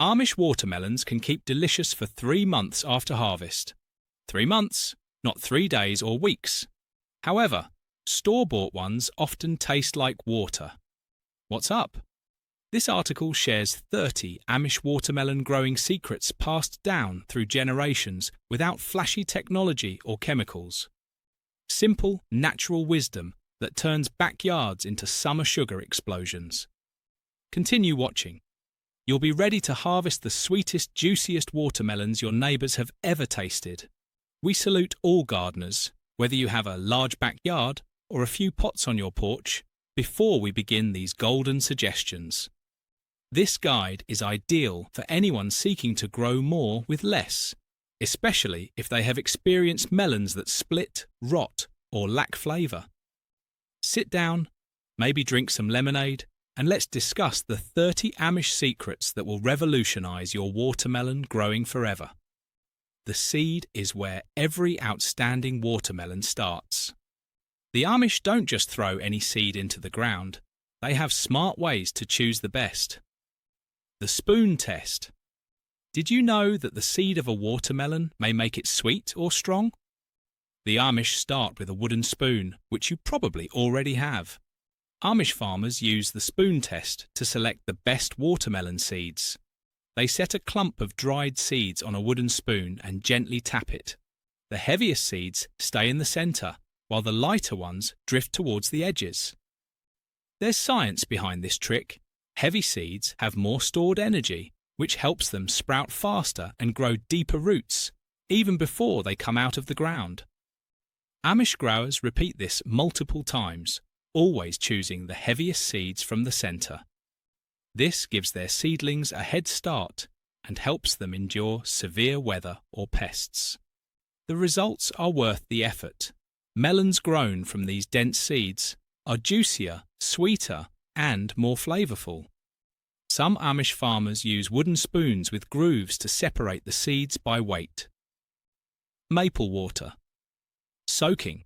Amish watermelons can keep delicious for 3 months after harvest. 3 months, not 3 days or weeks. However, store-bought ones often taste like water. What's up? This article shares 30 Amish watermelon growing secrets passed down through generations without flashy technology or chemicals. Simple, natural wisdom that turns backyards into summer sugar explosions. Continue watching. You'll be ready to harvest the sweetest, juiciest watermelons your neighbours have ever tasted. We salute all gardeners, whether you have a large backyard or a few pots on your porch, before we begin these golden suggestions. This guide is ideal for anyone seeking to grow more with less, especially if they have experienced melons that split, rot, or lack flavour. Sit down, maybe drink some lemonade, and let's discuss the 30 Amish secrets that will revolutionise your watermelon growing forever. The seed is where every outstanding watermelon starts. The Amish don't just throw any seed into the ground, they have smart ways to choose the best. The spoon test. Did you know that the seed of a watermelon may make it sweet or strong? The Amish start with a wooden spoon, which you probably already have. Amish farmers use the spoon test to select the best watermelon seeds. They set a clump of dried seeds on a wooden spoon and gently tap it. The heaviest seeds stay in the centre, while the lighter ones drift towards the edges. There's science behind this trick. Heavy seeds have more stored energy, which helps them sprout faster and grow deeper roots, even before they come out of the ground. Amish growers repeat this multiple times, always choosing the heaviest seeds from the centre. This gives their seedlings a head start and helps them endure severe weather or pests. The results are worth the effort. Melons grown from these dense seeds are juicier, sweeter, and more flavourful. Some Amish farmers use wooden spoons with grooves to separate the seeds by weight. Maple water. Soaking.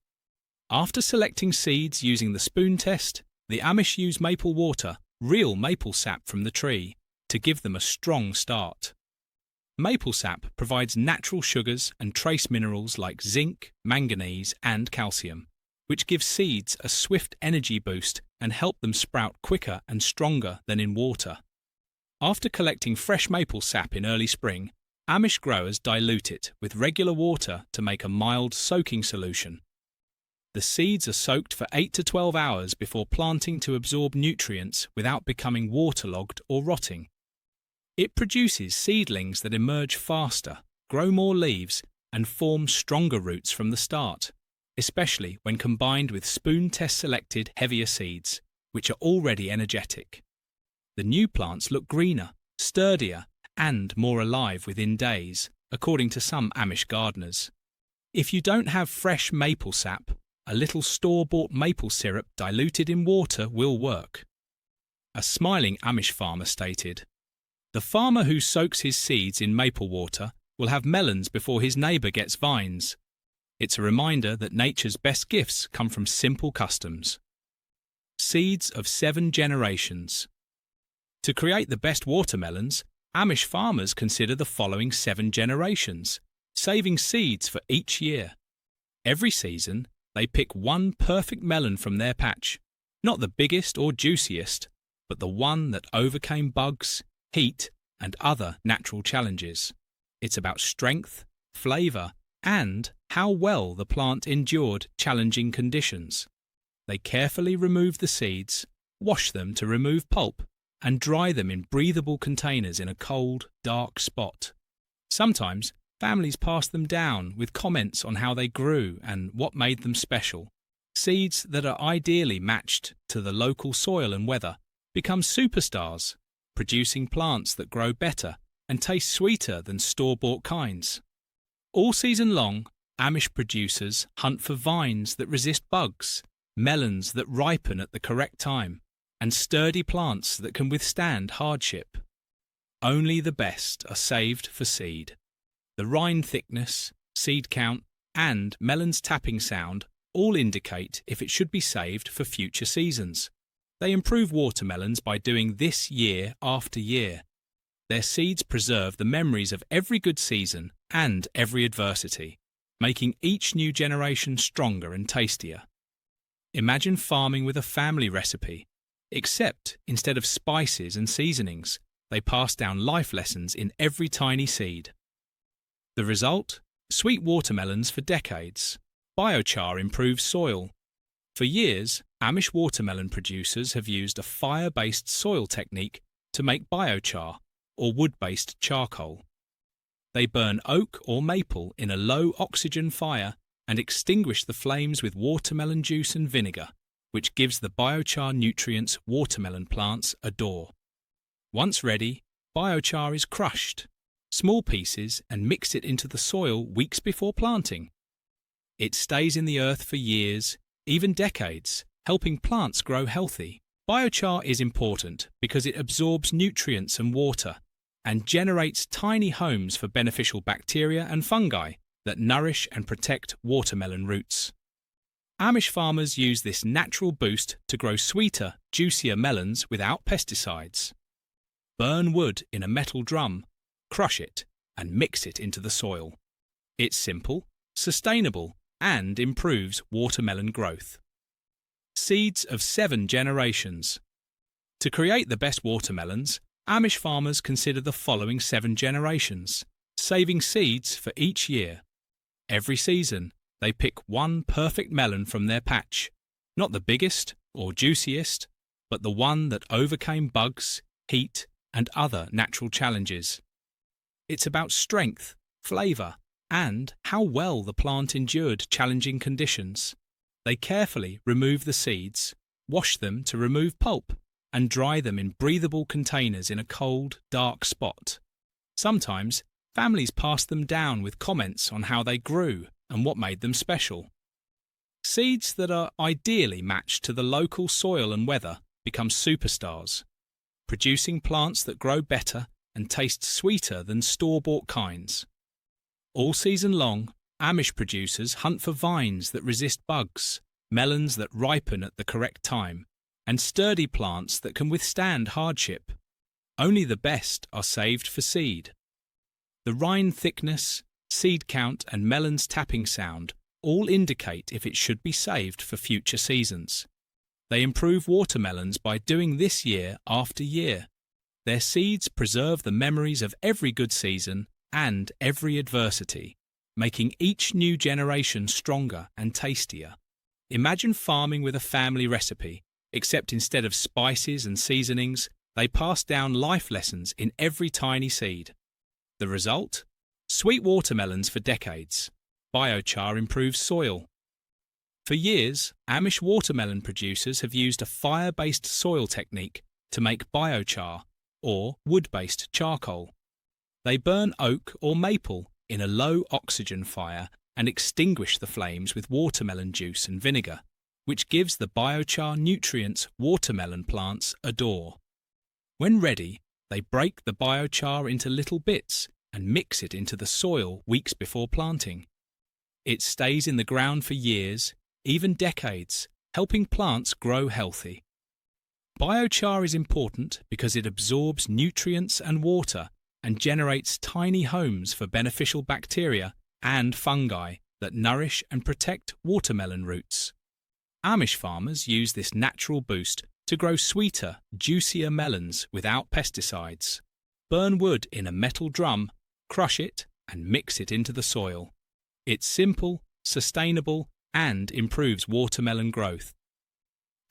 After selecting seeds using the spoon test, the Amish use maple water, real maple sap from the tree, to give them a strong start. Maple sap provides natural sugars and trace minerals like zinc, manganese, and calcium, which give seeds a swift energy boost and help them sprout quicker and stronger than in water. After collecting fresh maple sap in early spring, Amish growers dilute it with regular water to make a mild soaking solution. The seeds are soaked for 8 to 12 hours before planting to absorb nutrients without becoming waterlogged or rotting. It produces seedlings that emerge faster, grow more leaves, and form stronger roots from the start, especially when combined with spoon test selected heavier seeds, which are already energetic. The new plants look greener, sturdier, and more alive within days, according to some Amish gardeners. If you don't have fresh maple sap, a little store-bought maple syrup diluted in water will work. A smiling Amish farmer stated, "The farmer who soaks his seeds in maple water will have melons before his neighbour gets vines. It's a reminder that nature's best gifts come from simple customs." Seeds of 7 generations. To create the best watermelons, Amish farmers consider the following 7 generations, saving seeds for each year. Every season, they pick one perfect melon from their patch, not the biggest or juiciest, but the one that overcame bugs, heat, and other natural challenges. It's about strength, flavour, and how well the plant endured challenging conditions. They carefully remove the seeds, wash them to remove pulp, and dry them in breathable containers in a cold, dark spot. Sometimes, families pass them down with comments on how they grew and what made them special. Seeds that are ideally matched to the local soil and weather become superstars, producing plants that grow better and taste sweeter than store-bought kinds. All season long, Amish producers hunt for vines that resist bugs, melons that ripen at the correct time, and sturdy plants that can withstand hardship. Only the best are saved for seed. The rind thickness, seed count, and melon's tapping sound all indicate if it should be saved for future seasons. They improve watermelons by doing this year after year. Their seeds preserve the memories of every good season and every adversity, making each new generation stronger and tastier. Imagine farming with a family recipe, except instead of spices and seasonings, they pass down life lessons in every tiny seed. The result? Sweet watermelons for decades. Biochar improves soil. For years, Amish watermelon producers have used a fire-based soil technique to make biochar, or wood-based charcoal. They burn oak or maple in a low-oxygen fire and extinguish the flames with watermelon juice and vinegar, which gives the biochar nutrients watermelon plants adore. Once ready, biochar is crushed, small pieces, and mixed it into the soil weeks before planting. It stays in the earth for years, even decades, helping plants grow healthy. Biochar is important because it absorbs nutrients and water and generates tiny homes for beneficial bacteria and fungi that nourish and protect watermelon roots. Amish farmers use this natural boost to grow sweeter, juicier melons without pesticides. Burn wood in a metal drum, crush it, and mix it into the soil. It's simple, sustainable, and improves watermelon growth. Seeds of 7 generations. To create the best watermelons, Amish farmers consider the following 7 generations, saving seeds for each year. Every season, they pick one perfect melon from their patch, not the biggest or juiciest, but the one that overcame bugs, heat, and other natural challenges. It's about strength, flavour, and how well the plant endured challenging conditions. They carefully remove the seeds, wash them to remove pulp, and dry them in breathable containers in a cold, dark spot. Sometimes, families pass them down with comments on how they grew and what made them special. Seeds that are ideally matched to the local soil and weather become superstars, producing plants that grow better and taste sweeter than store-bought kinds. All season long, Amish producers hunt for vines that resist bugs, melons that ripen at the correct time, and sturdy plants that can withstand hardship. Only the best are saved for seed. The rind thickness, seed count, and melon's tapping sound all indicate if it should be saved for future seasons. They improve watermelons by doing this year after year. Their seeds preserve the memories of every good season and every adversity, making each new generation stronger and tastier. Imagine farming with a family recipe, except instead of spices and seasonings, they pass down life lessons in every tiny seed. The result? Sweet watermelons for decades. Biochar improves soil. For years, Amish watermelon producers have used a fire-based soil technique to make biochar, or wood-based charcoal. They burn oak or maple in a low-oxygen fire and extinguish the flames with watermelon juice and vinegar, which gives the biochar nutrients watermelon plants adore. When ready, they break the biochar into little bits and mix it into the soil weeks before planting. It stays in the ground for years, even decades, helping plants grow healthy. Biochar is important because it absorbs nutrients and water and generates tiny homes for beneficial bacteria and fungi that nourish and protect watermelon roots. Amish farmers use this natural boost to grow sweeter, juicier melons without pesticides. Burn wood in a metal drum, crush it, and mix it into the soil. It's simple, sustainable, and improves watermelon growth.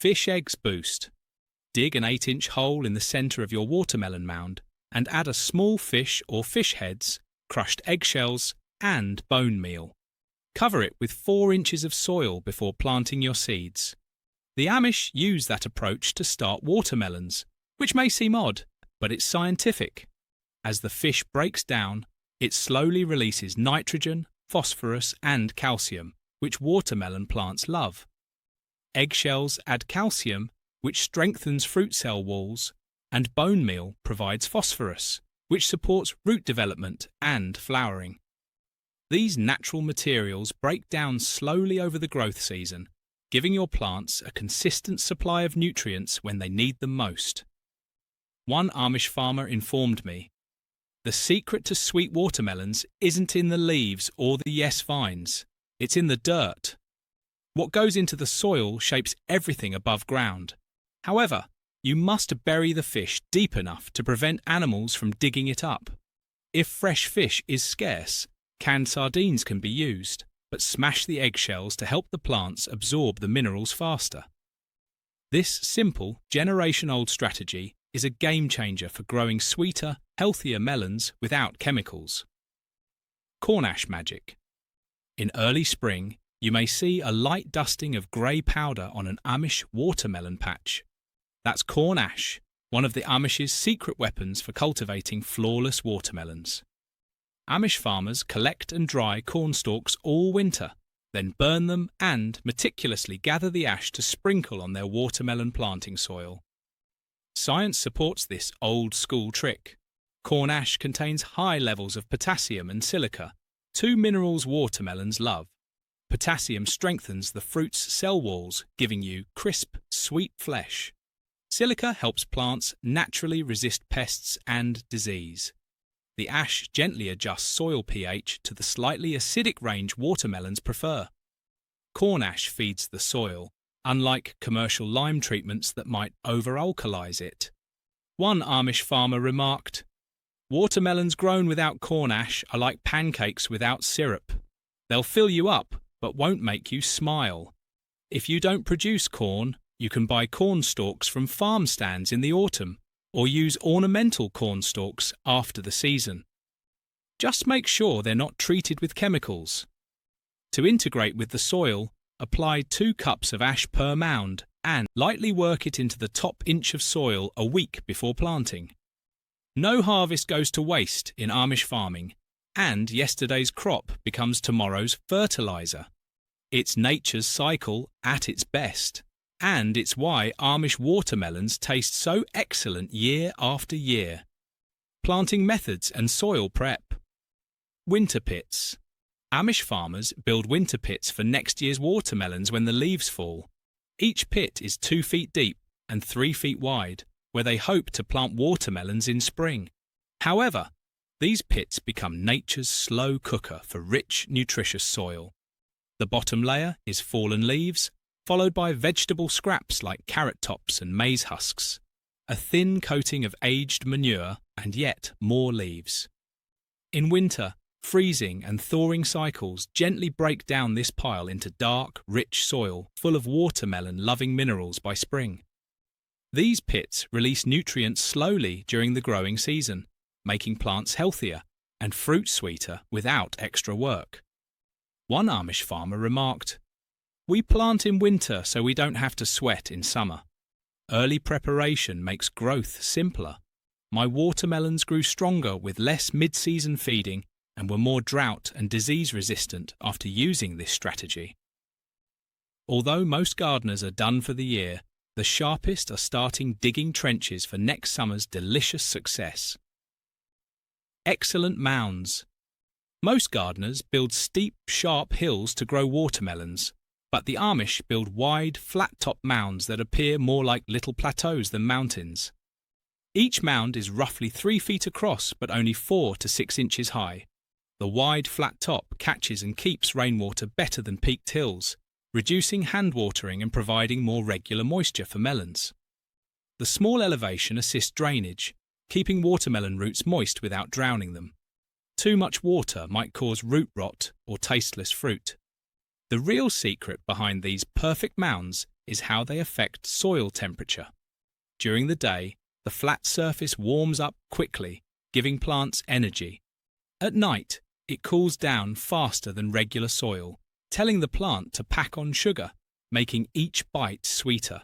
Fish Eggs Boost. Dig an 8-inch hole in the centre of your watermelon mound and add a small fish or fish heads, crushed eggshells, and bone meal. Cover it with 4 inches of soil before planting your seeds. The Amish use that approach to start watermelons, which may seem odd, but it's scientific. As the fish breaks down, it slowly releases nitrogen, phosphorus, and calcium, which watermelon plants love. Eggshells add calcium, which strengthens fruit cell walls, and bone meal provides phosphorus, which supports root development and flowering. These natural materials break down slowly over the growth season, giving your plants a consistent supply of nutrients when they need them most. One Amish farmer informed me The secret to sweet watermelons isn't in the leaves or the yes vines, it's in the dirt. What goes into the soil shapes everything above ground. However, you must bury the fish deep enough to prevent animals from digging it up. If fresh fish is scarce, canned sardines can be used, but smash the eggshells to help the plants absorb the minerals faster. This simple, generation-old strategy is a game-changer for growing sweeter, healthier melons without chemicals. Corn ash magic. In early spring, you may see a light dusting of grey powder on an Amish watermelon patch. That's corn ash, one of the Amish's secret weapons for cultivating flawless watermelons. Amish farmers collect and dry corn stalks all winter, then burn them and meticulously gather the ash to sprinkle on their watermelon planting soil. Science supports this old-school trick. Corn ash contains high levels of potassium and silica, two minerals watermelons love. Potassium strengthens the fruit's cell walls, giving you crisp, sweet flesh. Silica helps plants naturally resist pests and disease. The ash gently adjusts soil pH to the slightly acidic range watermelons prefer. Corn ash feeds the soil, unlike commercial lime treatments that might over-alkalize it. One Amish farmer remarked, "Watermelons grown without corn ash are like pancakes without syrup. They'll fill you up, but won't make you smile. If you don't produce corn, you can buy corn stalks from farm stands in the autumn, or use ornamental corn stalks after the season. Just make sure they're not treated with chemicals. To integrate with the soil, apply 2 cups of ash per mound and lightly work it into the top inch of soil a week before planting. No harvest goes to waste in Amish farming, and yesterday's crop becomes tomorrow's fertilizer. It's nature's cycle at its best. And it's why Amish watermelons taste so excellent year after year. Planting methods and soil prep. Winter pits. Amish farmers build winter pits for next year's watermelons when the leaves fall. Each pit is 2 feet deep and 3 feet wide, where they hope to plant watermelons in spring. However, these pits become nature's slow cooker for rich, nutritious soil. The bottom layer is fallen leaves, followed by vegetable scraps like carrot tops and maize husks, a thin coating of aged manure, and yet more leaves. In winter, freezing and thawing cycles gently break down this pile into dark, rich soil full of watermelon-loving minerals by spring. These pits release nutrients slowly during the growing season, making plants healthier and fruit sweeter without extra work. One Amish farmer remarked, "We plant in winter so we don't have to sweat in summer. Early preparation makes growth simpler. My watermelons grew stronger with less mid-season feeding and were more drought and disease resistant after using this strategy." Although most gardeners are done for the year, the sharpest are starting digging trenches for next summer's delicious success. Excellent mounds. Most gardeners build steep, sharp hills to grow watermelons, but the Amish build wide, flat-top mounds that appear more like little plateaus than mountains. Each mound is roughly 3 feet across but only 4 to 6 inches high. The wide, flat top catches and keeps rainwater better than peaked hills, reducing hand watering and providing more regular moisture for melons. The small elevation assists drainage, keeping watermelon roots moist without drowning them. Too much water might cause root rot or tasteless fruit. The real secret behind these perfect mounds is how they affect soil temperature. During the day, the flat surface warms up quickly, giving plants energy. At night, it cools down faster than regular soil, telling the plant to pack on sugar, making each bite sweeter.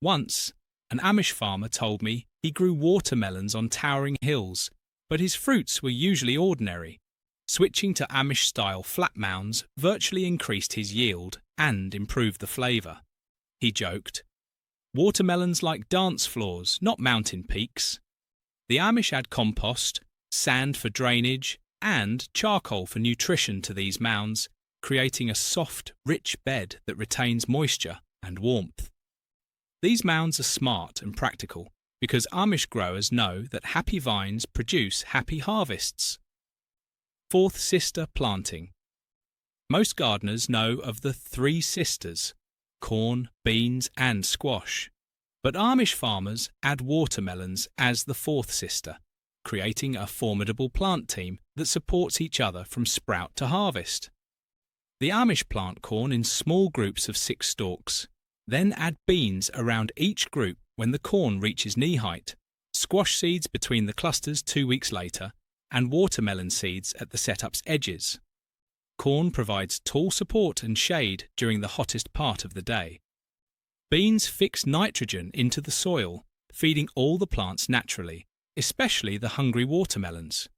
Once, an Amish farmer told me he grew watermelons on towering hills, but his fruits were usually ordinary. Switching to Amish-style flat mounds virtually increased his yield and improved the flavour. He joked, "Watermelons like dance floors, not mountain peaks." The Amish add compost, sand for drainage, and charcoal for nutrition to these mounds, creating a soft, rich bed that retains moisture and warmth. These mounds are smart and practical because Amish growers know that happy vines produce happy harvests. Fourth sister planting. Most gardeners know of the three sisters: corn, beans and squash. But Amish farmers add watermelons as the fourth sister, creating a formidable plant team that supports each other from sprout to harvest. The Amish plant corn in small groups of 6 stalks, then add beans around each group when the corn reaches knee height, squash seeds between the clusters 2 weeks later, and watermelon seeds at the setup's edges. Corn provides tall support and shade during the hottest part of the day. Beans fix nitrogen into the soil, feeding all the plants naturally, especially the hungry watermelons.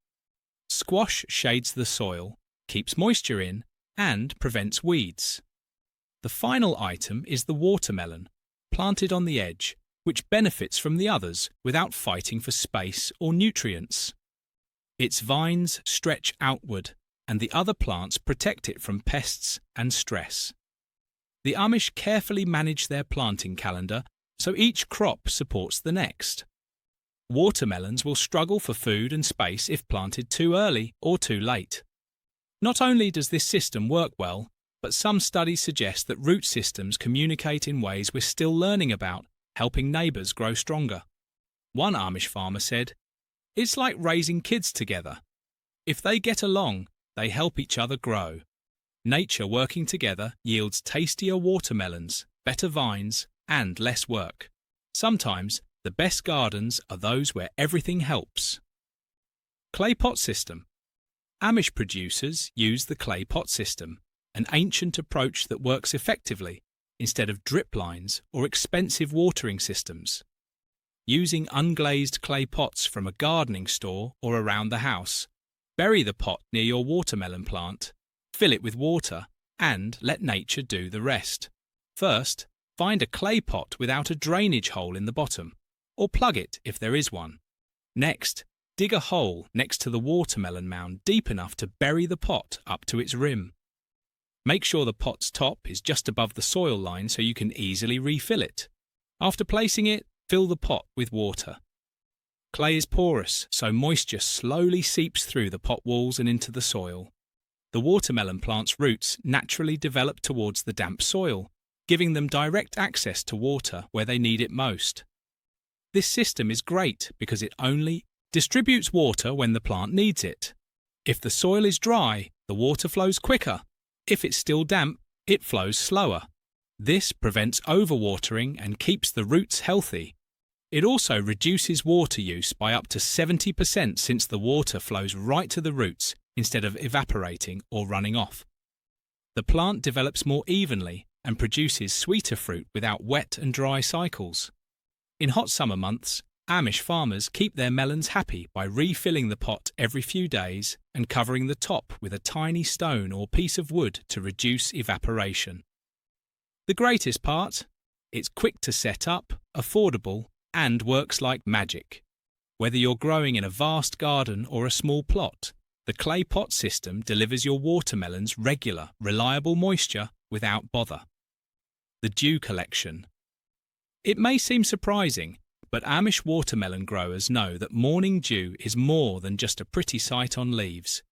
Squash shades the soil, keeps moisture in, and prevents weeds. The final item is the watermelon, planted on the edge, which benefits from the others without fighting for space or nutrients. Its vines stretch outward, and the other plants protect it from pests and stress. The Amish carefully manage their planting calendar so each crop supports the next. Watermelons will struggle for food and space if planted too early or too late. Not only does this system work well, but some studies suggest that root systems communicate in ways we're still learning about, helping neighbours grow stronger. One Amish farmer said, "It's like raising kids together. If they get along, they help each other grow. Nature working together yields tastier watermelons, better vines, and less work. Sometimes the best gardens are those where everything helps." Clay pot system. Amish producers use the clay pot system, an ancient approach that works effectively instead of drip lines or expensive watering systems. Using unglazed clay pots from a gardening store or around the house, bury the pot near your watermelon plant, fill it with water, and let nature do the rest. First, find a clay pot without a drainage hole in the bottom, or plug it if there is one. Next, dig a hole next to the watermelon mound deep enough to bury the pot up to its rim. Make sure the pot's top is just above the soil line so you can easily refill it. After placing it, fill the pot with water. Clay is porous, so moisture slowly seeps through the pot walls and into the soil. The watermelon plant's roots naturally develop towards the damp soil, giving them direct access to water where they need it most. This system is great because it only distributes water when the plant needs it. If the soil is dry, the water flows quicker. If it's still damp, it flows slower. This prevents overwatering and keeps the roots healthy. It also reduces water use by up to 70% since the water flows right to the roots instead of evaporating or running off. The plant develops more evenly and produces sweeter fruit without wet and dry cycles. In hot summer months, Amish farmers keep their melons happy by refilling the pot every few days and covering the top with a tiny stone or piece of wood to reduce evaporation. The greatest part? It's quick to set up, affordable, and works like magic. Whether you're growing in a vast garden or a small plot, the clay pot system delivers your watermelons regular, reliable moisture without bother. The dew collection. It may seem surprising, but Amish watermelon growers know that morning dew is more than just a pretty sight on leaves.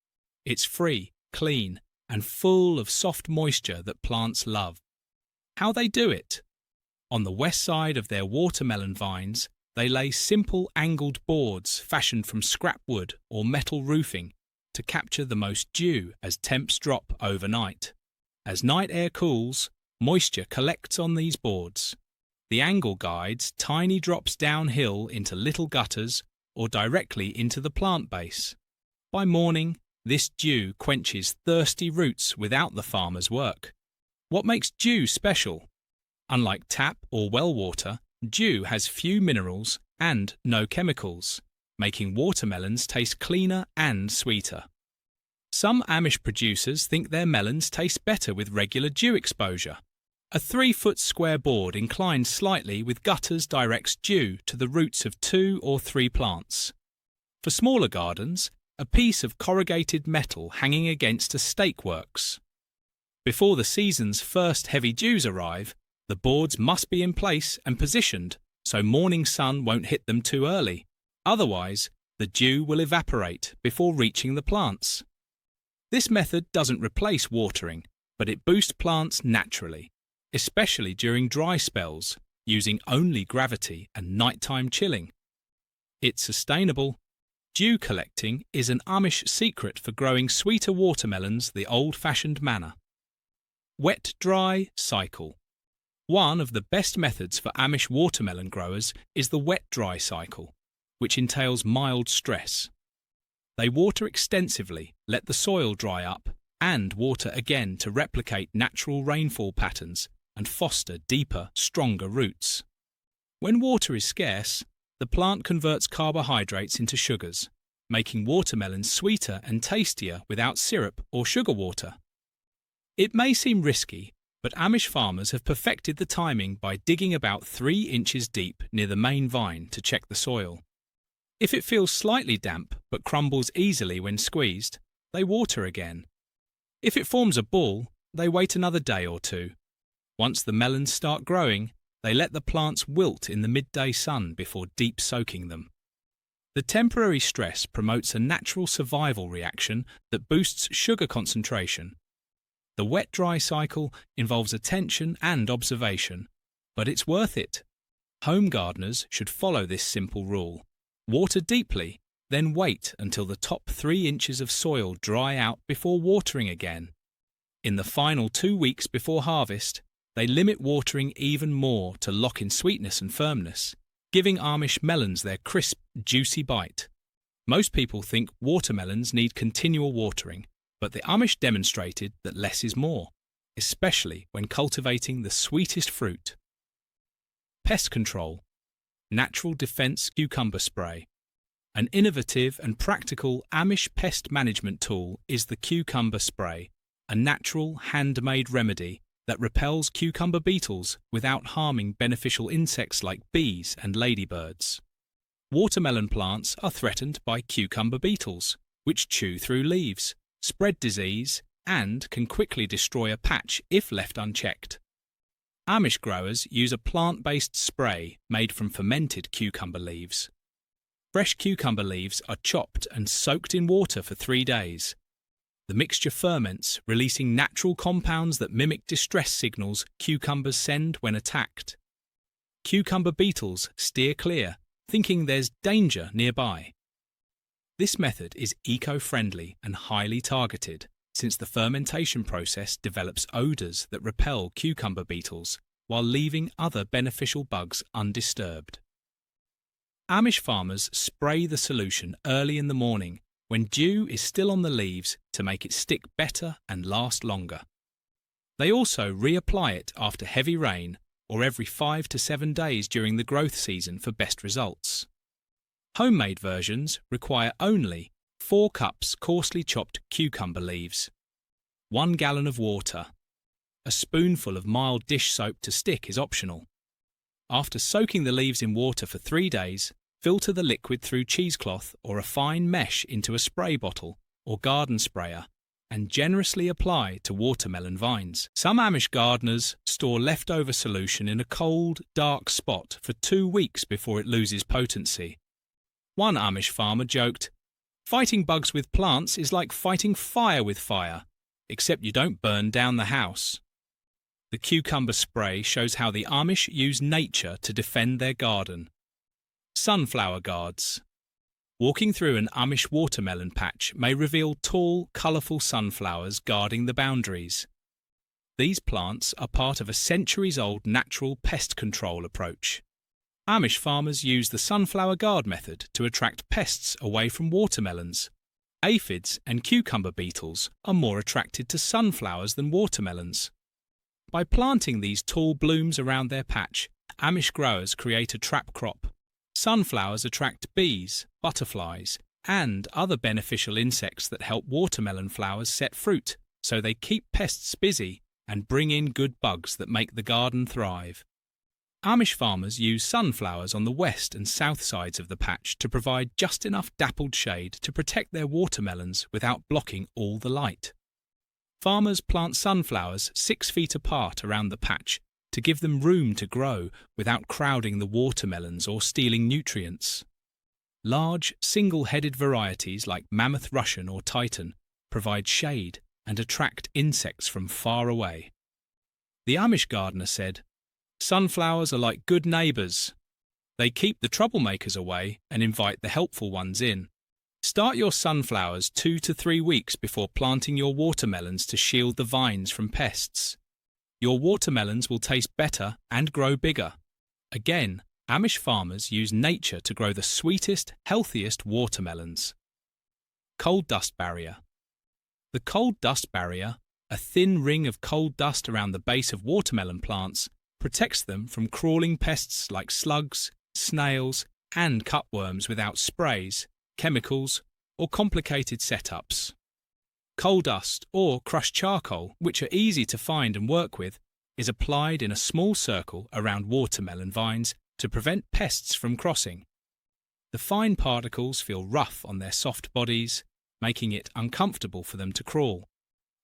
It's free, clean, and full of soft moisture that plants love. How they do it? On the west side of their watermelon vines, they lay simple angled boards fashioned from scrap wood or metal roofing to capture the most dew as temps drop overnight. As night air cools, moisture collects on these boards. The angle guides tiny drops downhill into little gutters or directly into the plant base. By morning, this dew quenches thirsty roots without the farmer's work. What makes dew special? Unlike tap or well water, dew has few minerals and no chemicals, making watermelons taste cleaner and sweeter. Some Amish producers think their melons taste better with regular dew exposure. A 3-foot square board inclined slightly with gutters directs dew to the roots of 2 or 3 plants. For smaller gardens, a piece of corrugated metal hanging against a stake works. Before the season's first heavy dews arrive, the boards must be in place and positioned so morning sun won't hit them too early. Otherwise, the dew will evaporate before reaching the plants. This method doesn't replace watering, but it boosts plants naturally, especially during dry spells, using only gravity and nighttime chilling. It's sustainable. Dew collecting is an Amish secret for growing sweeter watermelons the old-fashioned manner. Wet-dry cycle. One of the best methods for Amish watermelon growers is the wet-dry cycle, which entails mild stress. They water extensively, let the soil dry up, and water again to replicate natural rainfall patterns and foster deeper, stronger roots. When water is scarce, the plant converts carbohydrates into sugars, making watermelons sweeter and tastier without syrup or sugar water. It may seem risky, but Amish farmers have perfected the timing by digging about 3 inches deep near the main vine to check the soil. If it feels slightly damp but crumbles easily when squeezed, they water again. If it forms a ball, they wait another day or two. Once the melons start growing, they let the plants wilt in the midday sun before deep soaking them. The temporary stress promotes a natural survival reaction that boosts sugar concentration. The wet-dry cycle involves attention and observation, but it's worth it. Home gardeners should follow this simple rule. Water deeply, then wait until the top 3 inches of soil dry out before watering again. In the final 2 weeks before harvest, they limit watering even more to lock in sweetness and firmness, giving Amish melons their crisp, juicy bite. Most people think watermelons need continual watering, but the Amish demonstrated that less is more, especially when cultivating the sweetest fruit. Pest control. Natural Defense Cucumber Spray. An innovative and practical Amish pest management tool is the cucumber spray, a natural, handmade remedy that repels cucumber beetles without harming beneficial insects like bees and ladybirds. Watermelon plants are threatened by cucumber beetles, which chew through leaves, spread disease, and can quickly destroy a patch if left unchecked. Amish growers use a plant-based spray made from fermented cucumber leaves. Fresh cucumber leaves are chopped and soaked in water for 3 days. The mixture ferments, releasing natural compounds that mimic distress signals cucumbers send when attacked. Cucumber beetles steer clear, thinking there's danger nearby. This method is eco-friendly and highly targeted, since the fermentation process develops odours that repel cucumber beetles while leaving other beneficial bugs undisturbed. Amish farmers spray the solution early in the morning when dew is still on the leaves to make it stick better and last longer. They also reapply it after heavy rain or every 5 to 7 days during the growth season for best results. Homemade versions require only 4 cups coarsely chopped cucumber leaves, 1 gallon of water. A spoonful of mild dish soap to stick is optional. After soaking the leaves in water for 3 days, filter the liquid through cheesecloth or a fine mesh into a spray bottle or garden sprayer and generously apply to watermelon vines. Some Amish gardeners store leftover solution in a cold, dark spot for 2 weeks before it loses potency. One Amish farmer joked, "Fighting bugs with plants is like fighting fire with fire, except you don't burn down the house." The cucumber spray shows how the Amish use nature to defend their garden. Sunflower guards. Walking through an Amish watermelon patch may reveal tall, colourful sunflowers guarding the boundaries. These plants are part of a centuries-old natural pest control approach. Amish farmers use the sunflower guard method to attract pests away from watermelons. Aphids and cucumber beetles are more attracted to sunflowers than watermelons. By planting these tall blooms around their patch, Amish growers create a trap crop. Sunflowers attract bees, butterflies, and other beneficial insects that help watermelon flowers set fruit, so they keep pests busy and bring in good bugs that make the garden thrive. Amish farmers use sunflowers on the west and south sides of the patch to provide just enough dappled shade to protect their watermelons without blocking all the light. Farmers plant sunflowers 6 feet apart around the patch to give them room to grow without crowding the watermelons or stealing nutrients. Large, single-headed varieties like Mammoth Russian or Titan provide shade and attract insects from far away. The Amish gardener said, "Sunflowers are like good neighbours. They keep the troublemakers away and invite the helpful ones in. Start your sunflowers 2 to 3 weeks before planting your watermelons to shield the vines from pests. Your watermelons will taste better and grow bigger." Again, Amish farmers use nature to grow the sweetest, healthiest watermelons. Cold dust barrier. The cold dust barrier, a thin ring of cold dust around the base of watermelon plants, protects them from crawling pests like slugs, snails, and cutworms without sprays, chemicals, or complicated setups. Coal dust or crushed charcoal, which are easy to find and work with, is applied in a small circle around watermelon vines to prevent pests from crossing. The fine particles feel rough on their soft bodies, making it uncomfortable for them to crawl.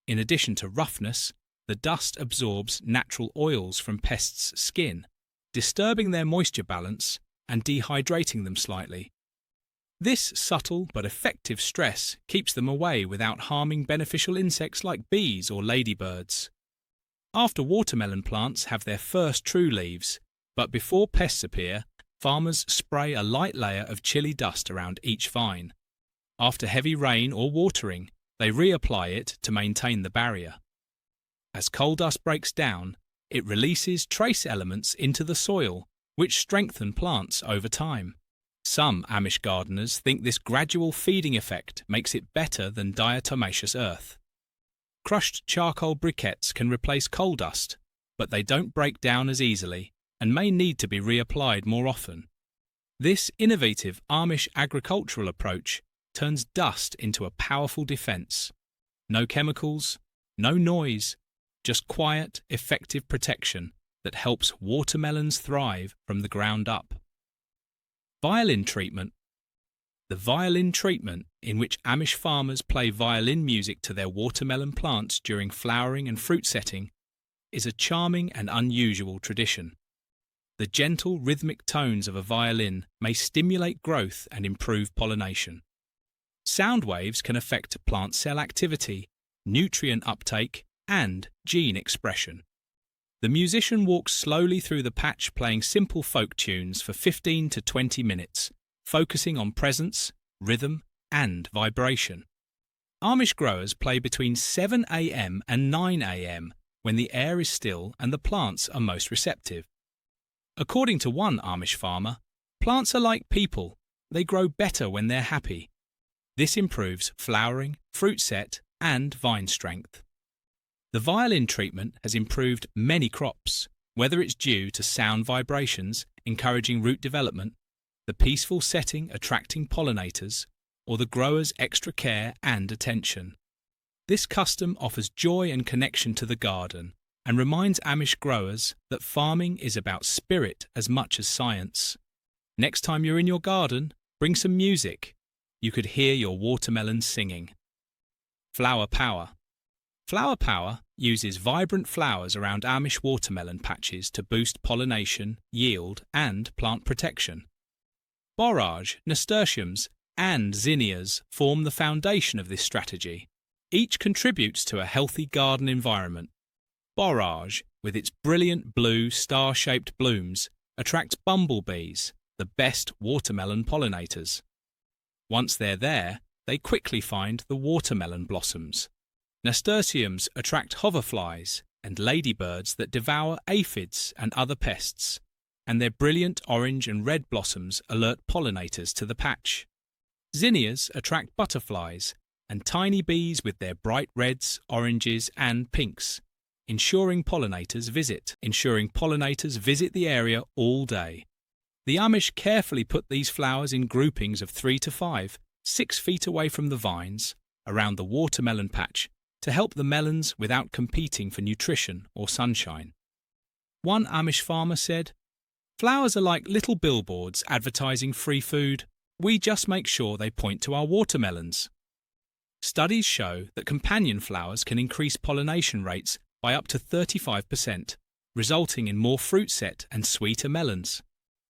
In addition to roughness, the dust absorbs natural oils from pests' skin, disturbing their moisture balance and dehydrating them slightly. This subtle but effective stress keeps them away without harming beneficial insects like bees or ladybirds. After watermelon plants have their first true leaves, but before pests appear, farmers spray a light layer of chilly dust around each vine. After heavy rain or watering, they reapply it to maintain the barrier. As coal dust breaks down, it releases trace elements into the soil, which strengthen plants over time. Some Amish gardeners think this gradual feeding effect makes it better than diatomaceous earth. Crushed charcoal briquettes can replace coal dust, but they don't break down as easily and may need to be reapplied more often. This innovative Amish agricultural approach turns dust into a powerful defense. No chemicals, no noise, just quiet, effective protection that helps watermelons thrive from the ground up. Violin treatment. The violin treatment, in which Amish farmers play violin music to their watermelon plants during flowering and fruit setting, is a charming and unusual tradition. The gentle rhythmic tones of a violin may stimulate growth and improve pollination. Sound waves can affect plant cell activity, nutrient uptake, and gene expression. The musician walks slowly through the patch playing simple folk tunes for 15 to 20 minutes, focusing on presence, rhythm, and vibration. Amish growers play between 7 a.m. and 9 a.m. when the air is still and the plants are most receptive. According to one Amish farmer, plants are like people, they grow better when they're happy. This improves flowering, fruit set, and vine strength. The violin treatment has improved many crops, whether it's due to sound vibrations encouraging root development, the peaceful setting attracting pollinators, or the grower's extra care and attention. This custom offers joy and connection to the garden and reminds Amish growers that farming is about spirit as much as science. Next time you're in your garden, bring some music. You could hear your watermelons singing. Flower power. Flower power uses vibrant flowers around Amish watermelon patches to boost pollination, yield, and plant protection. Borage, nasturtiums, and zinnias form the foundation of this strategy. Each contributes to a healthy garden environment. Borage, with its brilliant blue star-shaped blooms, attracts bumblebees, the best watermelon pollinators. Once they're there, they quickly find the watermelon blossoms. Nasturtiums attract hoverflies and ladybirds that devour aphids and other pests, and their brilliant orange and red blossoms alert pollinators to the patch. Zinnias attract butterflies and tiny bees with their bright reds, oranges, and pinks, ensuring pollinators visit the area all day. The Amish carefully put these flowers in groupings of 3 to 5, 6 feet away from the vines, around the watermelon patch, to help the melons without competing for nutrition or sunshine. One Amish farmer said, "Flowers are like little billboards advertising free food. We just make sure they point to our watermelons." Studies show that companion flowers can increase pollination rates by up to 35%, resulting in more fruit set and sweeter melons.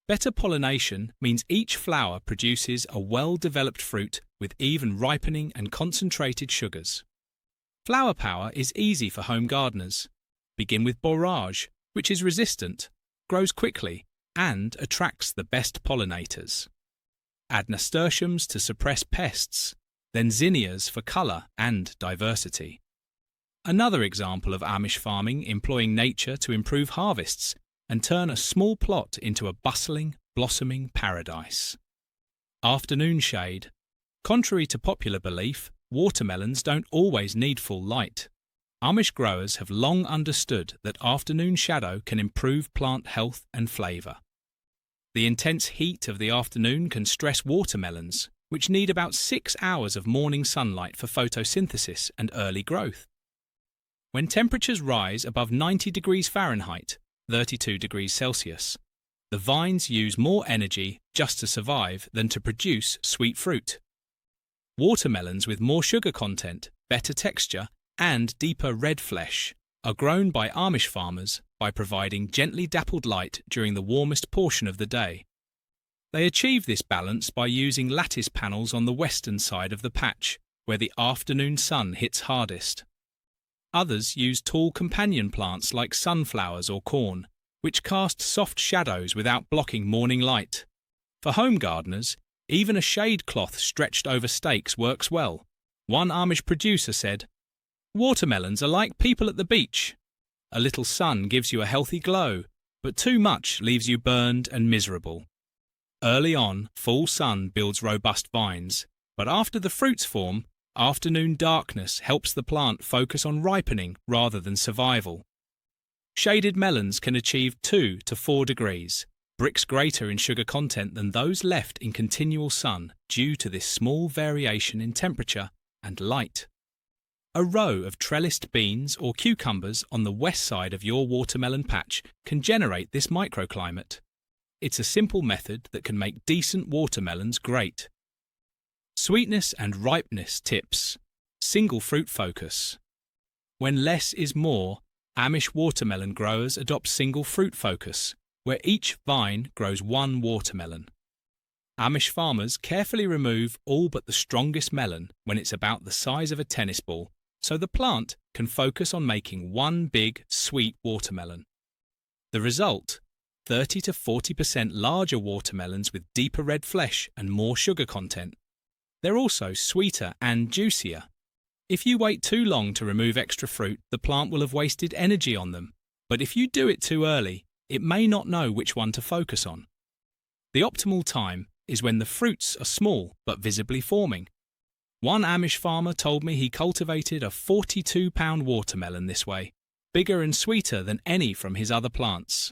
Better pollination means each flower produces a well-developed fruit with even ripening and concentrated sugars. Flower power is easy for home gardeners. Begin with borage, which is resistant, grows quickly, and attracts the best pollinators. Add nasturtiums to suppress pests, then zinnias for colour and diversity. Another example of Amish farming employing nature to improve harvests and turn a small plot into a bustling, blossoming paradise. Afternoon shade. Contrary to popular belief, watermelons don't always need full light. Amish growers have long understood that afternoon shadow can improve plant health and flavour. The intense heat of the afternoon can stress watermelons, which need about 6 hours of morning sunlight for photosynthesis and early growth. When temperatures rise above 90 degrees Fahrenheit, 32 degrees Celsius, the vines use more energy just to survive than to produce sweet fruit. Watermelons with more sugar content, better texture, and deeper red flesh are grown by Amish farmers by providing gently dappled light during the warmest portion of the day. They achieve this balance by using lattice panels on the western side of the patch, where the afternoon sun hits hardest. Others use tall companion plants like sunflowers or corn, which cast soft shadows without blocking morning light. For home gardeners, even a shade cloth stretched over stakes works well. One Amish producer said, "Watermelons are like people at the beach. A little sun gives you a healthy glow, but too much leaves you burned and miserable. Early on, full sun builds robust vines, but after the fruits form, afternoon darkness helps the plant focus on ripening rather than survival. Shaded melons can achieve 2 to 4 degrees, bricks greater in sugar content than those left in continual sun due to this small variation in temperature and light. A row of trellised beans or cucumbers on the west side of your watermelon patch can generate this microclimate. It's a simple method that can make decent watermelons great. Sweetness and ripeness tips. Single fruit focus. When less is more, Amish watermelon growers adopt single fruit focus, where each vine grows one watermelon. Amish farmers carefully remove all but the strongest melon when it's about the size of a tennis ball, so the plant can focus on making one big, sweet watermelon. The result? 30 to 40% larger watermelons with deeper red flesh and more sugar content. They're also sweeter and juicier. If you wait too long to remove extra fruit, the plant will have wasted energy on them. But if you do it too early, it may not know which one to focus on. The optimal time is when the fruits are small but visibly forming. One Amish farmer told me he cultivated a 42-pound watermelon this way, bigger and sweeter than any from his other plants.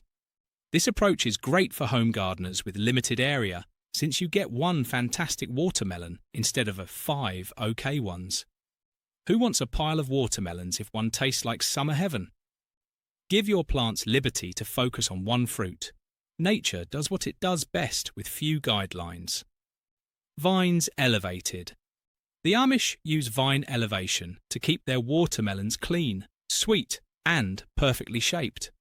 This approach is great for home gardeners with limited area, since you get one fantastic watermelon instead of 5 okay ones. Who wants a pile of watermelons if one tastes like summer heaven? Give your plants liberty to focus on one fruit. Nature does what it does best with few guidelines. Vines elevated. The Amish use vine elevation to keep their watermelons clean, sweet, and perfectly shaped.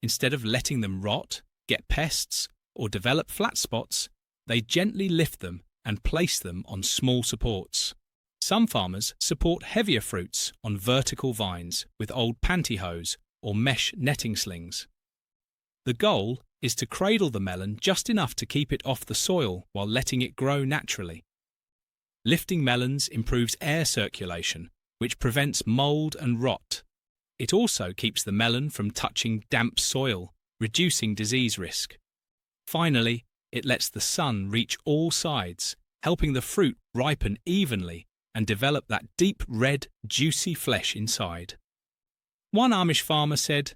Instead of letting them rot, get pests, or develop flat spots, they gently lift them and place them on small supports. Some farmers support heavier fruits on vertical vines with old pantyhose or mesh netting slings. The goal is to cradle the melon just enough to keep it off the soil while letting it grow naturally. Lifting melons improves air circulation, which prevents mould and rot. It also keeps the melon from touching damp soil, reducing disease risk. Finally, it lets the sun reach all sides, helping the fruit ripen evenly and develop that deep red, juicy flesh inside. One Amish farmer said,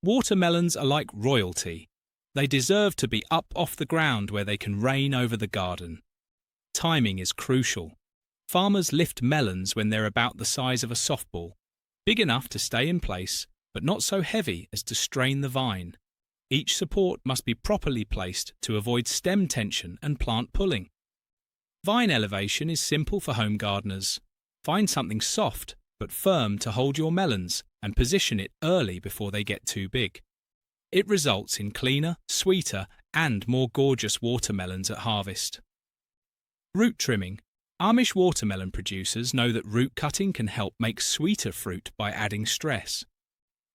"Watermelons are like royalty. They deserve to be up off the ground where they can reign over the garden." Timing is crucial. Farmers lift melons when they're about the size of a softball, big enough to stay in place, but not so heavy as to strain the vine. Each support must be properly placed to avoid stem tension and plant pulling. Vine elevation is simple for home gardeners. Find something soft but firm to hold your melons and position it early before they get too big. It results in cleaner, sweeter, and more gorgeous watermelons at harvest. Root trimming. Amish watermelon producers know that root cutting can help make sweeter fruit by adding stress.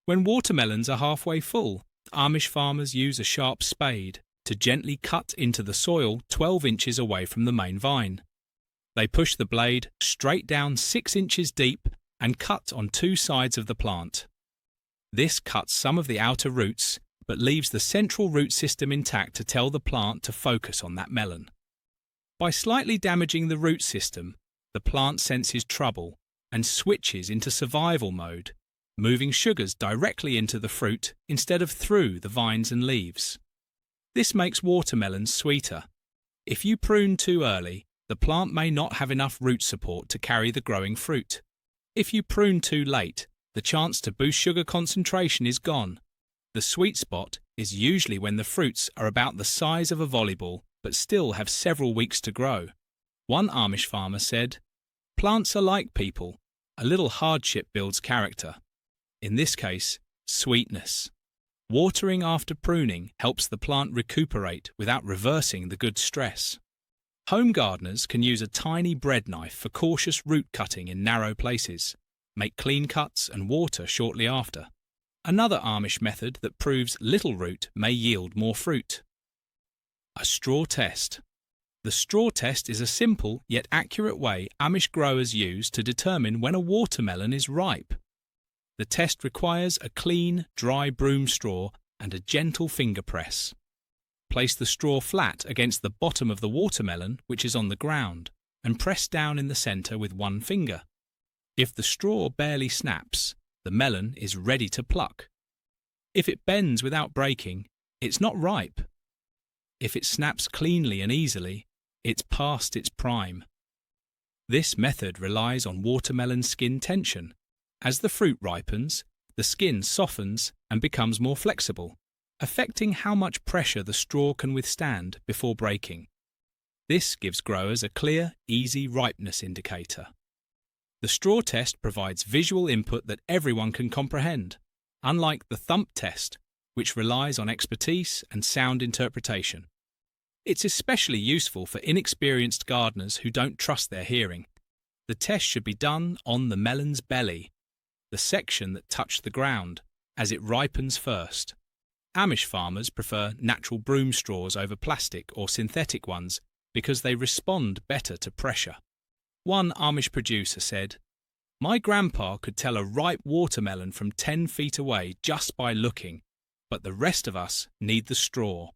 When watermelons are halfway full, Amish farmers use a sharp spade to gently cut into the soil 12 inches away from the main vine. They push the blade straight down 6 inches deep and cut on 2 sides of the plant. This cuts some of the outer roots, but leaves the central root system intact to tell the plant to focus on that melon. By slightly damaging the root system, the plant senses trouble and switches into survival mode, moving sugars directly into the fruit instead of through the vines and leaves. This makes watermelons sweeter. If you prune too early, the plant may not have enough root support to carry the growing fruit. If you prune too late, the chance to boost sugar concentration is gone. The sweet spot is usually when the fruits are about the size of a volleyball but still have several weeks to grow. One Amish farmer said, "Plants are like people. A little hardship builds character. In this case, sweetness. Watering after pruning helps the plant recuperate without reversing the good stress." Home gardeners can use a tiny bread knife for cautious root cutting in narrow places, make clean cuts and water shortly after. Another Amish method that proves little root may yield more fruit. A straw test. The straw test is a simple yet accurate way Amish growers use to determine when a watermelon is ripe. The test requires a clean, dry broom straw and a gentle finger press. Place the straw flat against the bottom of the watermelon, which is on the ground, and press down in the centre with one finger. If the straw barely snaps, the melon is ready to pluck. If it bends without breaking, it's not ripe. If it snaps cleanly and easily, it's past its prime. This method relies on watermelon skin tension. As the fruit ripens, the skin softens and becomes more flexible, affecting how much pressure the straw can withstand before breaking. This gives growers a clear, easy ripeness indicator. The straw test provides visual input that everyone can comprehend, unlike the thump test, which relies on expertise and sound interpretation. It's especially useful for inexperienced gardeners who don't trust their hearing. The test should be done on the melon's belly, the section that touched the ground, as it ripens first. Amish farmers prefer natural broom straws over plastic or synthetic ones because they respond better to pressure. One Amish producer said, "My grandpa could tell a ripe watermelon from 10 feet away just by looking, but the rest of us need the straw."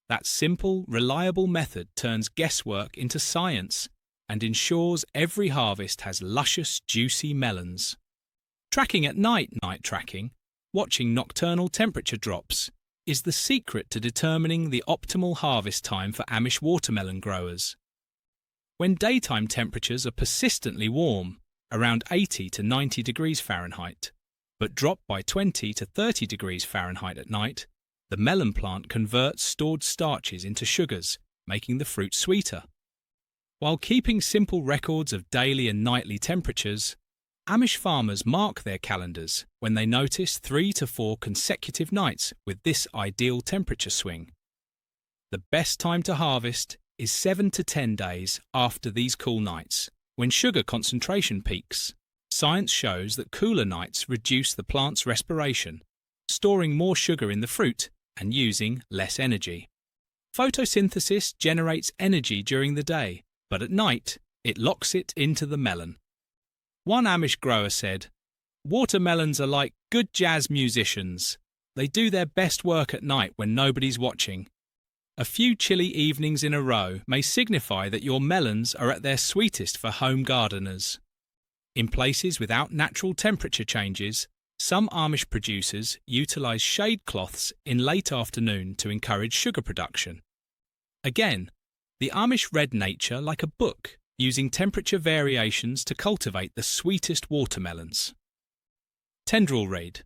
That simple, reliable method turns guesswork into science and ensures every harvest has luscious, juicy melons. Tracking at night tracking, watching nocturnal temperature drops, is the secret to determining the optimal harvest time for Amish watermelon growers. When daytime temperatures are persistently warm, around 80 to 90 degrees Fahrenheit, but drop by 20 to 30 degrees Fahrenheit at night, the melon plant converts stored starches into sugars, making the fruit sweeter. While keeping simple records of daily and nightly temperatures, Amish farmers mark their calendars when they notice 3 to 4 consecutive nights with this ideal temperature swing. The best time to harvest is 7 to 10 days after these cool nights, when sugar concentration peaks. Science shows that cooler nights reduce the plant's respiration, storing more sugar in the fruit and using less energy. Photosynthesis generates energy during the day, but at night it locks it into the melon. One Amish grower said, "Watermelons are like good jazz musicians. They do their best work at night when nobody's watching. A few chilly evenings in a row may signify that your melons are at their sweetest for home gardeners." In places without natural temperature changes, some Amish producers utilize shade cloths in late afternoon to encourage sugar production. Again, the Amish read nature like a book, using temperature variations to cultivate the sweetest watermelons. Tendril read.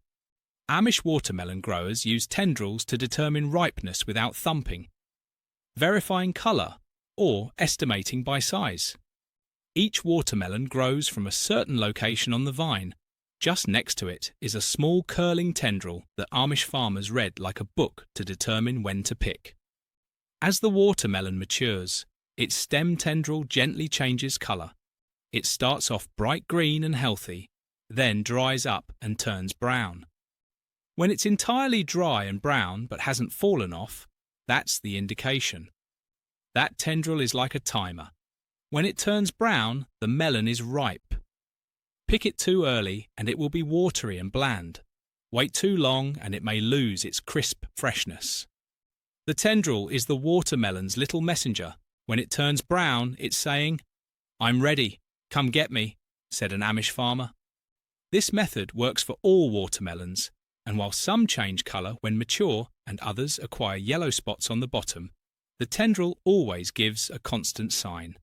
Amish watermelon growers use tendrils to determine ripeness without thumping, verifying colour, or estimating by size. Each watermelon grows from a certain location on the vine, Just next to it is a small curling tendril that Amish farmers read like a book to determine when to pick. As the watermelon matures, its stem tendril gently changes colour. It starts off bright green and healthy, then dries up and turns brown. When it's entirely dry and brown but hasn't fallen off, that's the indication. That tendril is like a timer. When it turns brown, the melon is ripe. Pick it too early and it will be watery and bland. Wait too long and it may lose its crisp freshness. The tendril is the watermelon's little messenger. When it turns brown, it's saying, "I'm ready, come get me," said an Amish farmer. This method works for all watermelons, and while some change colour when mature and others acquire yellow spots on the bottom, the tendril always gives a constant sign.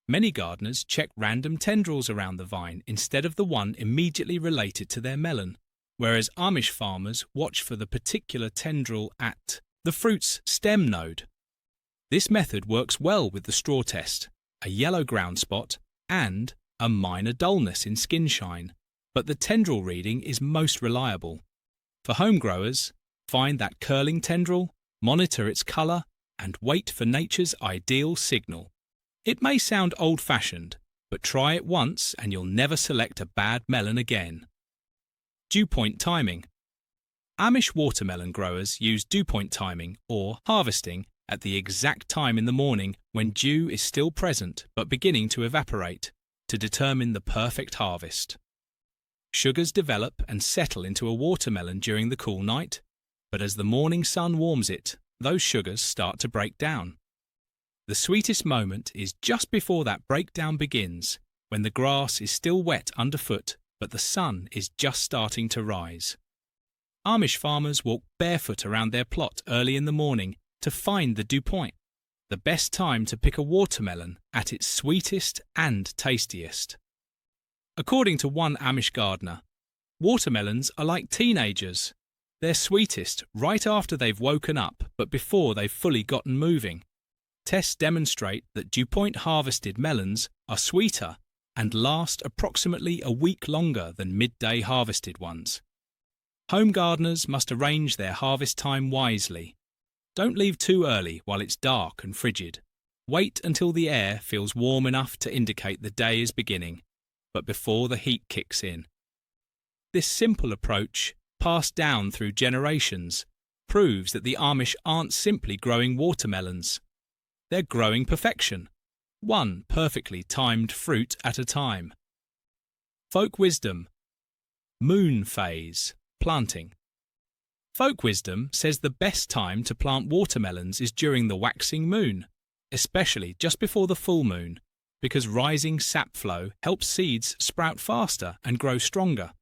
Many gardeners check random tendrils around the vine instead of the one immediately related to their melon, whereas Amish farmers watch for the particular tendril at the fruit's stem node. This method works well with the straw test, a yellow ground spot, and a minor dullness in skin shine, but the tendril reading is most reliable. For home growers, find that curling tendril, monitor its colour, and wait for nature's ideal signal. It may sound old-fashioned, but try it once and you'll never select a bad melon again. Dew point timing. Amish watermelon growers use dew point timing, or harvesting, at the exact time in the morning when dew is still present but beginning to evaporate, to determine the perfect harvest. Sugars develop and settle into a watermelon during the cool night, but as the morning sun warms it, those sugars start to break down. The sweetest moment is just before that breakdown begins, when the grass is still wet underfoot but the sun is just starting to rise. Amish farmers walk barefoot around their plot early in the morning to find the dew point, the best time to pick a watermelon at its sweetest and tastiest. According to one Amish gardener, watermelons are like teenagers. They're sweetest right after they've woken up but before they've fully gotten moving. Tests demonstrate that dew point harvested melons are sweeter and last approximately a week longer than midday harvested ones. Home gardeners must arrange their harvest time wisely. Don't leave too early while it's dark and frigid. Wait until the air feels warm enough to indicate the day is beginning, but before the heat kicks in. This simple approach, passed down through generations, proves that the Amish aren't simply growing watermelons. They're growing perfection, one perfectly timed fruit at a time. Folk wisdom. Moon phase, planting. Folk wisdom says the best time to plant watermelons is during the waxing moon, especially just before the full moon, because rising sap flow helps seeds sprout faster and grow stronger.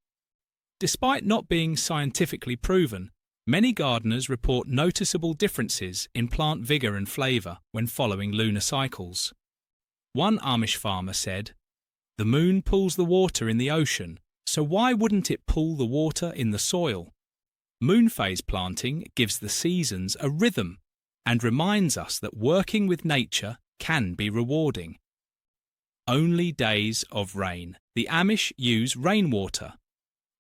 Despite not being scientifically proven, many gardeners report noticeable differences in plant vigour and flavour when following lunar cycles. One Amish farmer said, "The moon pulls the water in the ocean, so why wouldn't it pull the water in the soil?" Moon phase planting gives the seasons a rhythm and reminds us that working with nature can be rewarding. Only days of rain. The Amish use rainwater.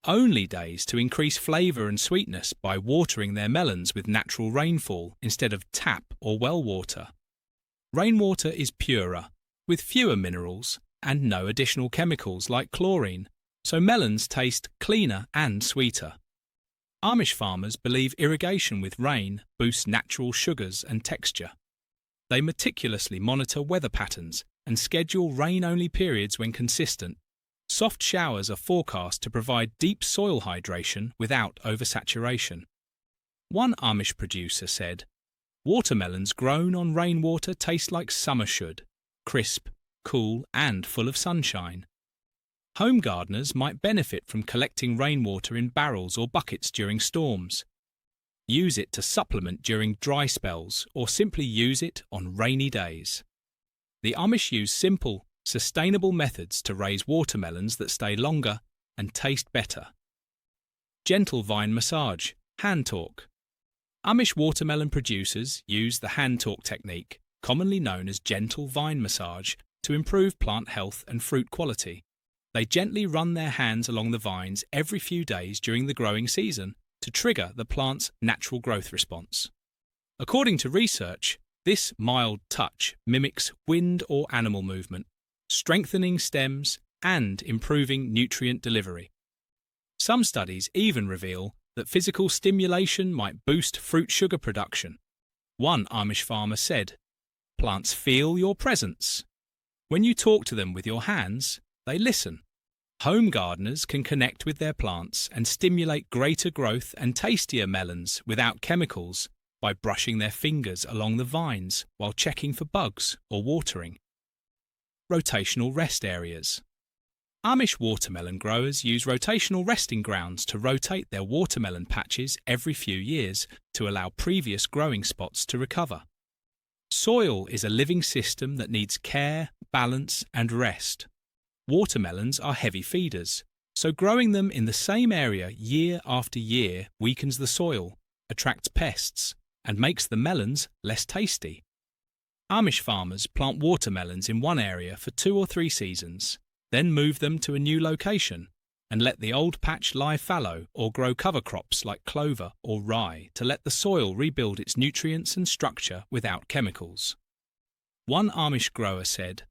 Only days to increase flavour and sweetness by watering their melons with natural rainfall instead of tap or well water. Rainwater is purer, with fewer minerals and no additional chemicals like chlorine, so melons taste cleaner and sweeter. Amish farmers believe irrigation with rain boosts natural sugars and texture. They meticulously monitor weather patterns and schedule rain-only periods when consistent. Soft showers are forecast to provide deep soil hydration without oversaturation. One Amish producer said, "Watermelons grown on rainwater taste like summer should, crisp, cool, and full of sunshine." Home gardeners might benefit from collecting rainwater in barrels or buckets during storms. Use it to supplement during dry spells or simply use it on rainy days. The Amish use simple, sustainable methods to raise watermelons that stay longer and taste better. Gentle vine massage, hand torque. Amish watermelon producers use the hand torque technique, commonly known as gentle vine massage, to improve plant health and fruit quality. They gently run their hands along the vines every few days during the growing season to trigger the plant's natural growth response. According to research, this mild touch mimics wind or animal movement, strengthening stems and improving nutrient delivery. Some studies even reveal that physical stimulation might boost fruit sugar production. One Amish farmer said, "Plants feel your presence. When you talk to them with your hands, they listen." Home gardeners can connect with their plants and stimulate greater growth and tastier melons without chemicals by brushing their fingers along the vines while checking for bugs or watering. Rotational rest areas. Amish watermelon growers use rotational resting grounds to rotate their watermelon patches every few years to allow previous growing spots to recover. Soil is a living system that needs care, balance, and rest. Watermelons are heavy feeders, so growing them in the same area year after year weakens the soil, attracts pests, and makes the melons less tasty. Amish farmers plant watermelons in one area for 2 or 3 seasons, then move them to a new location and let the old patch lie fallow or grow cover crops like clover or rye to let the soil rebuild its nutrients and structure without chemicals. One Amish grower said,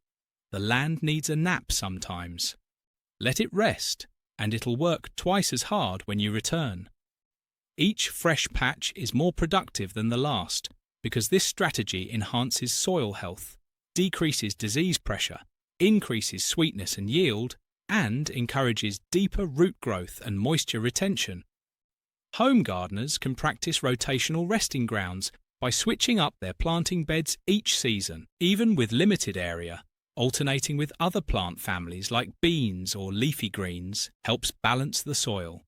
"The land needs a nap sometimes. Let it rest, and it'll work twice as hard when you return." Each fresh patch is more productive than the last because this strategy enhances soil health, decreases disease pressure, increases sweetness and yield, and encourages deeper root growth and moisture retention. Home gardeners can practice rotational resting grounds by switching up their planting beds each season, even with limited area. Alternating with other plant families like beans or leafy greens helps balance the soil.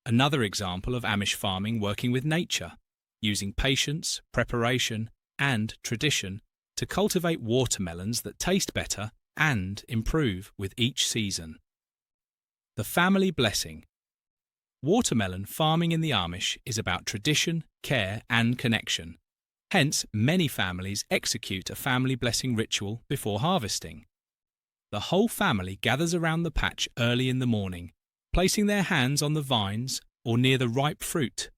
Another example of Amish farming working with nature, using patience, preparation, and tradition to cultivate watermelons that taste better and improve with each season. The family blessing. Watermelon farming in the Amish is about tradition, care, and connection. Hence, many families execute a family blessing ritual before harvesting. The whole family gathers around the patch early in the morning, placing their hands on the vines or near the ripe fruit.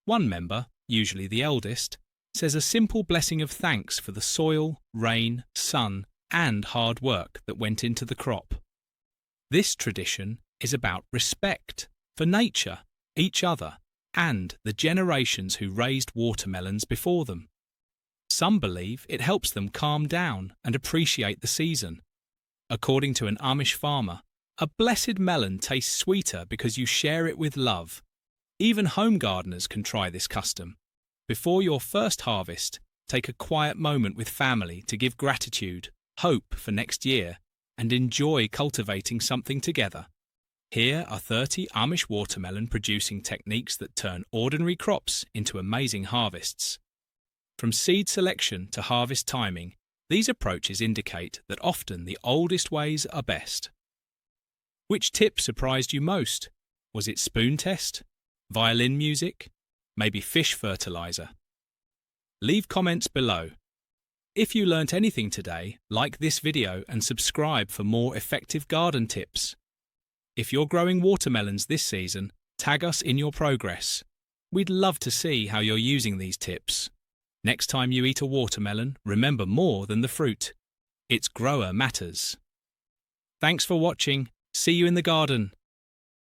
One member, usually the eldest, says a simple blessing of thanks for the soil, rain, sun, and hard work that went into the crop. This tradition is about respect for nature, each other, and the generations who raised watermelons before them. Some believe it helps them calm down and appreciate the season. According to an Amish farmer, a blessed melon tastes sweeter because you share it with love. Even home gardeners can try this custom. Before your first harvest, take a quiet moment with family to give gratitude, hope for next year, and enjoy cultivating something together. Here are 30 Amish watermelon producing techniques that turn ordinary crops into amazing harvests. From seed selection to harvest timing, these approaches indicate that often the oldest ways are best. Which tip surprised you most? Was it spoon test? Violin music? Maybe fish fertilizer? Leave comments below. If you learnt anything today, like this video and subscribe for more effective garden tips. If you're growing watermelons this season, tag us in your progress. We'd love to see how you're using these tips. Next time you eat a watermelon, remember more than the fruit. Its grower matters. Thanks for watching. See you in the garden.